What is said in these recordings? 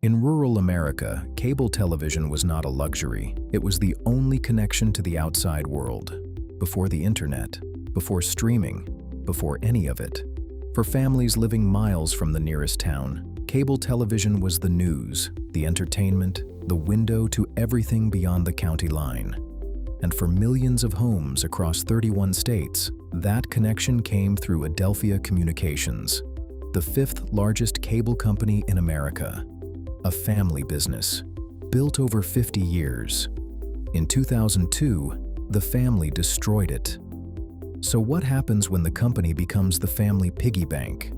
In rural America, cable television was not a luxury. It was the only connection to the outside world. Before the internet, before streaming, before any of it. For families living miles from the nearest town, cable television was the news, the entertainment, the window to everything beyond the county line. And for millions of homes across 31 states, that connection came through Adelphia Communications, the fifth largest cable company in America. A family business, built over 50 years. In 2002, the family destroyed it. So what happens when the company becomes the family piggy bank?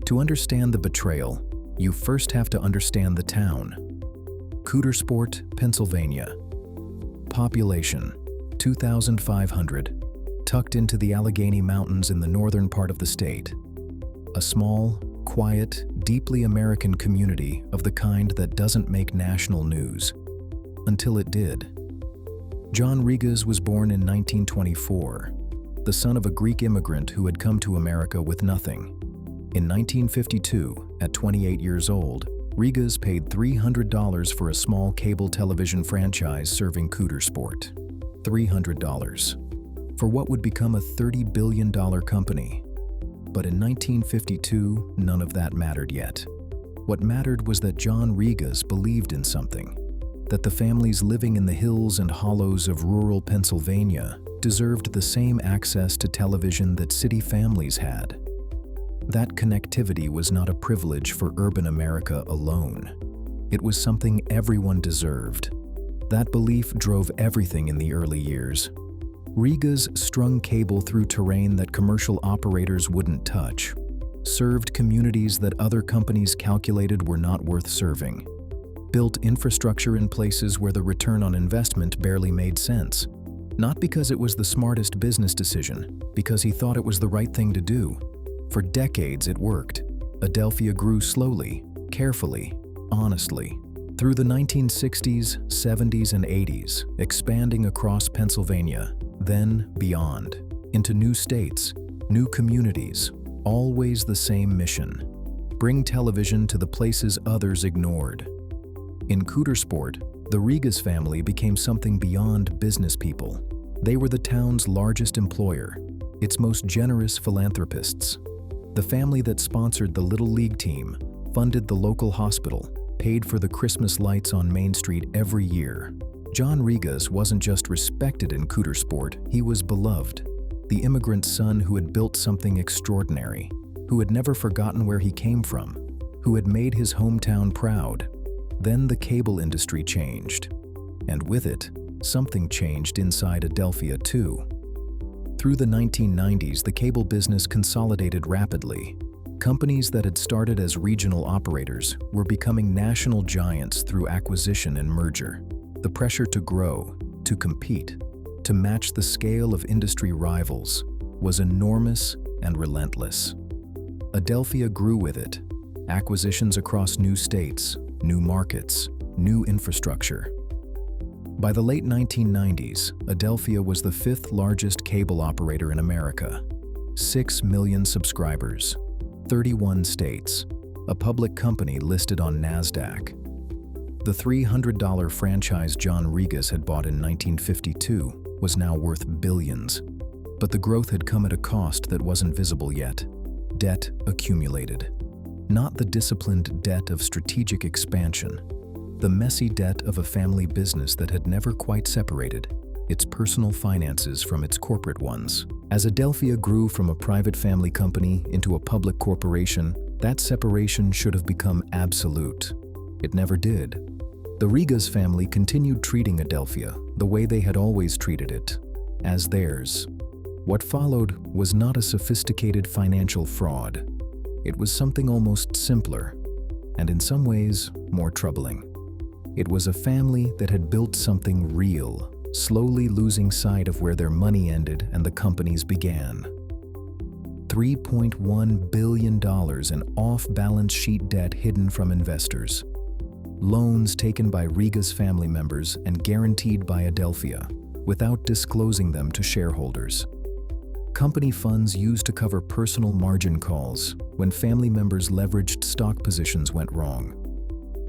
To understand the betrayal, you first have to understand the town. Coudersport, Pennsylvania. Population, 2,500, tucked into the Allegheny Mountains in the northern part of the state. A small, quiet, deeply American community of the kind that doesn't make national news. Until it did. John Rigas was born in 1924, the son of a Greek immigrant who had come to America with nothing. In 1952, at 28 years old, Rigas paid $300 for a small cable television franchise serving Coudersport. $300. For what would become a $30 billion company. But in 1952, none of that mattered yet. What mattered was that John Rigas believed in something, that the families living in the hills and hollows of rural Pennsylvania deserved the same access to television that city families had. That connectivity was not a privilege for urban America alone. It was something everyone deserved. That belief drove everything in the early years. Rigas strung cable through terrain that commercial operators wouldn't touch, served communities that other companies calculated were not worth serving, built infrastructure in places where the return on investment barely made sense, not because it was the smartest business decision, because he thought it was the right thing to do. For decades it worked. Adelphia grew slowly, carefully, honestly, through the 1960s, 70s, and 80s, expanding across Pennsylvania, then beyond, into new states, new communities, always the same mission: bring television to the places others ignored. In Coudersport, the Rigas family became something beyond business people. They were the town's largest employer, its most generous philanthropists. The family that sponsored the Little League team, funded the local hospital, paid for the Christmas lights on Main Street every year. John Rigas wasn't just respected in Coudersport, he was beloved. The immigrant son who had built something extraordinary, who had never forgotten where he came from, who had made his hometown proud. Then the cable industry changed. And with it, something changed inside Adelphia too. Through the 1990s, the cable business consolidated rapidly. Companies that had started as regional operators were becoming national giants through acquisition and merger. The pressure to grow, to compete, to match the scale of industry rivals was enormous and relentless. Adelphia grew with it. Acquisitions across new states, new markets, new infrastructure. By the late 1990s, Adelphia was the fifth largest cable operator in America. 6 million subscribers, 31 states, a public company listed on NASDAQ. The $300 franchise John Rigas had bought in 1952 was now worth billions. But the growth had come at a cost that wasn't visible yet. Debt accumulated. Not the disciplined debt of strategic expansion. The messy debt of a family business that had never quite separated its personal finances from its corporate ones. As Adelphia grew from a private family company into a public corporation, that separation should have become absolute. It never did. The Rigas family continued treating Adelphia the way they had always treated it, as theirs. What followed was not a sophisticated financial fraud. It was something almost simpler, and in some ways more troubling. It was a family that had built something real, slowly losing sight of where their money ended and the companies began. $3.1 billion in off-balance sheet debt hidden from investors. Loans taken by Rigas family members and guaranteed by Adelphia, without disclosing them to shareholders. Company funds used to cover personal margin calls when family members' leveraged stock positions went wrong.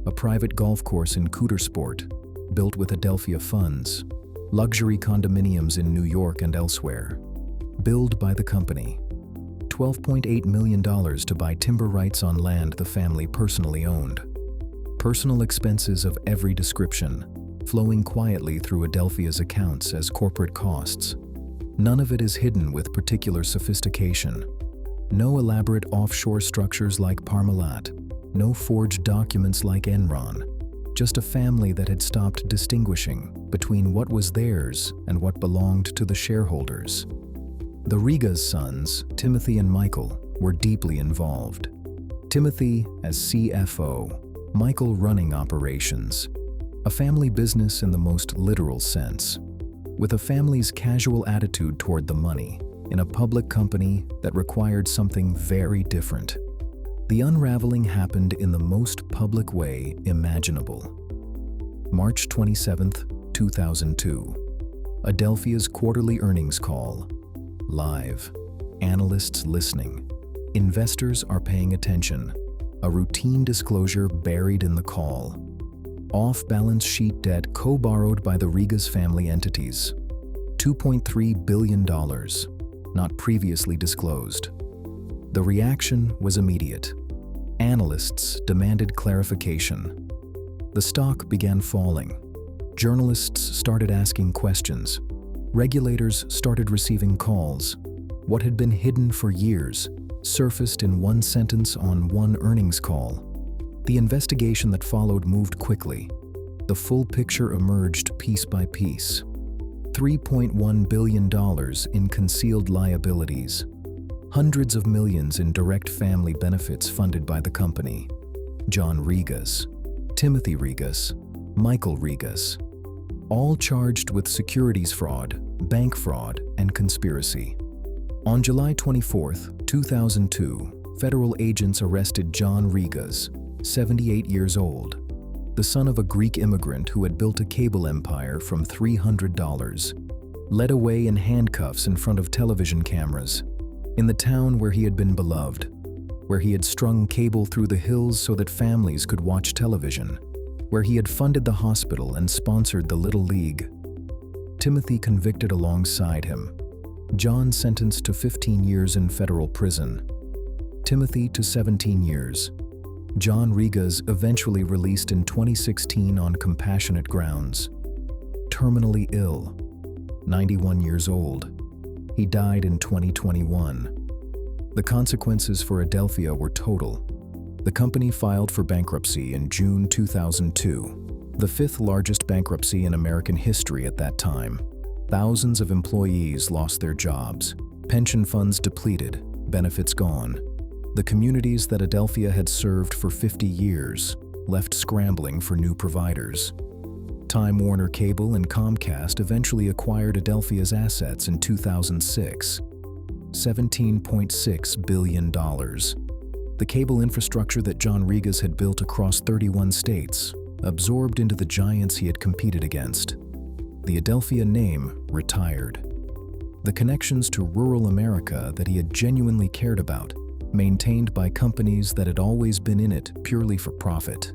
a private golf course in Coudersport, built with Adelphia funds, luxury condominiums in New York and elsewhere, billed by the company, $12.8 million to buy timber rights on land the family personally owned, personal expenses of every description, flowing quietly through Adelphia's accounts as corporate costs. None of it is hidden with particular sophistication. No elaborate offshore structures like Parmalat, no forged documents like Enron, just a family that had stopped distinguishing between what was theirs and what belonged to the shareholders. The Rigas sons, Timothy and Michael, were deeply involved. Timothy as CFO, Michael running operations. A family business in the most literal sense, with a family's casual attitude toward the money in a public company that required something very different. The unraveling happened in the most public way imaginable. March 27, 2002. Adelphia's quarterly earnings call. Live. Analysts listening. Investors are paying attention. A routine disclosure buried in the call. Off-balance sheet debt co-borrowed by the Rigas family entities. $2.3 billion, not previously disclosed. The reaction was immediate. Analysts demanded clarification. The stock began falling. Journalists started asking questions. Regulators started receiving calls. What had been hidden for years surfaced in one sentence on one earnings call. The investigation that followed moved quickly. The full picture emerged piece by piece. $3.1 billion in concealed liabilities. Hundreds of millions in direct family benefits funded by the company. John Rigas, Timothy Rigas, Michael Rigas, all charged with securities fraud, bank fraud, and conspiracy. On July 24, 2002, federal agents arrested John Rigas, 78 years old, the son of a Greek immigrant who had built a cable empire from $300, led away in handcuffs in front of television cameras, in the town where he had been beloved, where he had strung cable through the hills so that families could watch television, where he had funded the hospital and sponsored the Little League. Timothy convicted alongside him. John sentenced to 15 years in federal prison. Timothy to 17 years. John Rigas eventually released in 2016 on compassionate grounds. Terminally ill, 91 years old. He died in 2021. The consequences for Adelphia were total. The company filed for bankruptcy in June 2002, the fifth largest bankruptcy in American history at that time. Thousands of employees lost their jobs, pension funds depleted, benefits gone. The communities that Adelphia had served for 50 years left scrambling for new providers. Time Warner Cable and Comcast eventually acquired Adelphia's assets in 2006. $17.6 billion. The cable infrastructure that John Rigas had built across 31 states absorbed into the giants he had competed against. The Adelphia name retired. The connections to rural America that he had genuinely cared about, maintained by companies that had always been in it purely for profit.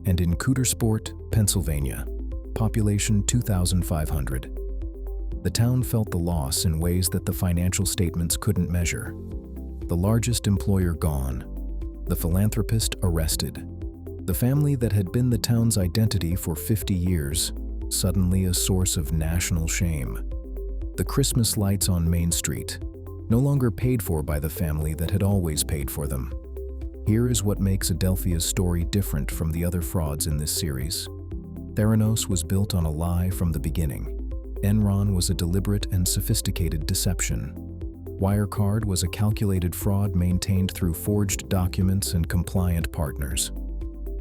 And in Coudersport, Pennsylvania, population 2,500. The town felt the loss in ways that the financial statements couldn't measure. The largest employer gone. The philanthropist arrested. The family that had been the town's identity for 50 years, suddenly a source of national shame. The Christmas lights on Main Street, no longer paid for by the family that had always paid for them. Here is what makes Adelphia's story different from the other frauds in this series. Theranos was built on a lie from the beginning. Enron was a deliberate and sophisticated deception. Wirecard was a calculated fraud maintained through forged documents and compliant partners.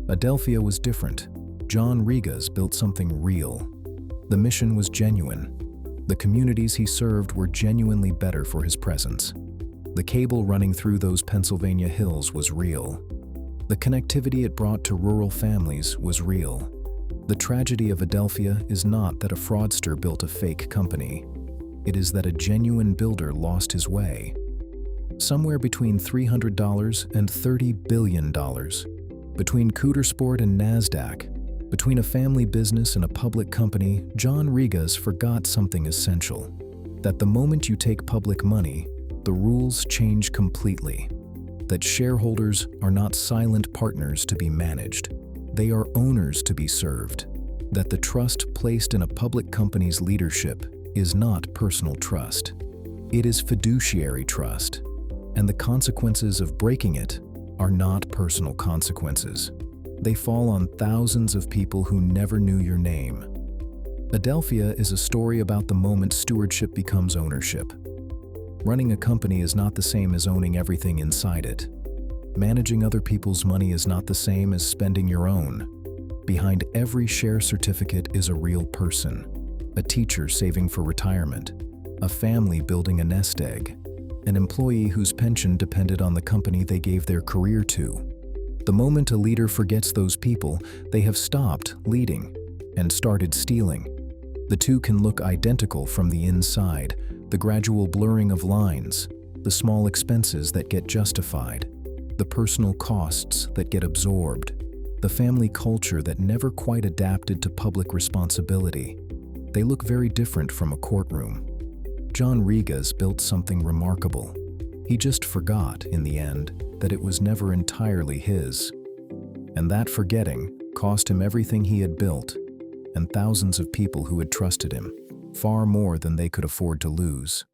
Adelphia was different. John Rigas built something real. The mission was genuine. The communities he served were genuinely better for his presence. The cable running through those Pennsylvania hills was real. The connectivity it brought to rural families was real. The tragedy of Adelphia is not that a fraudster built a fake company. It is that a genuine builder lost his way. Somewhere between $300 and $30 billion. Between Cootersport and NASDAQ, between a family business and a public company, John Rigas forgot something essential: that the moment you take public money, the rules change completely. That shareholders are not silent partners to be managed. They are owners to be served. That the trust placed in a public company's leadership is not personal trust. It is fiduciary trust. And the consequences of breaking it are not personal consequences. They fall on thousands of people who never knew your name. Adelphia is a story about the moment stewardship becomes ownership. Running a company is not the same as owning everything inside it. Managing other people's money is not the same as spending your own. Behind every share certificate is a real person, a teacher saving for retirement, a family building a nest egg, an employee whose pension depended on the company they gave their career to. The moment a leader forgets those people, they have stopped leading and started stealing. The two can look identical from the inside: the gradual blurring of lines, the small expenses that get justified, the personal costs that get absorbed, the family culture that never quite adapted to public responsibility. They look very different from a courtroom. John Rigas built something remarkable. He just forgot, in the end, that it was never entirely his. And that forgetting cost him everything he had built, and thousands of people who had trusted him, far more than they could afford to lose.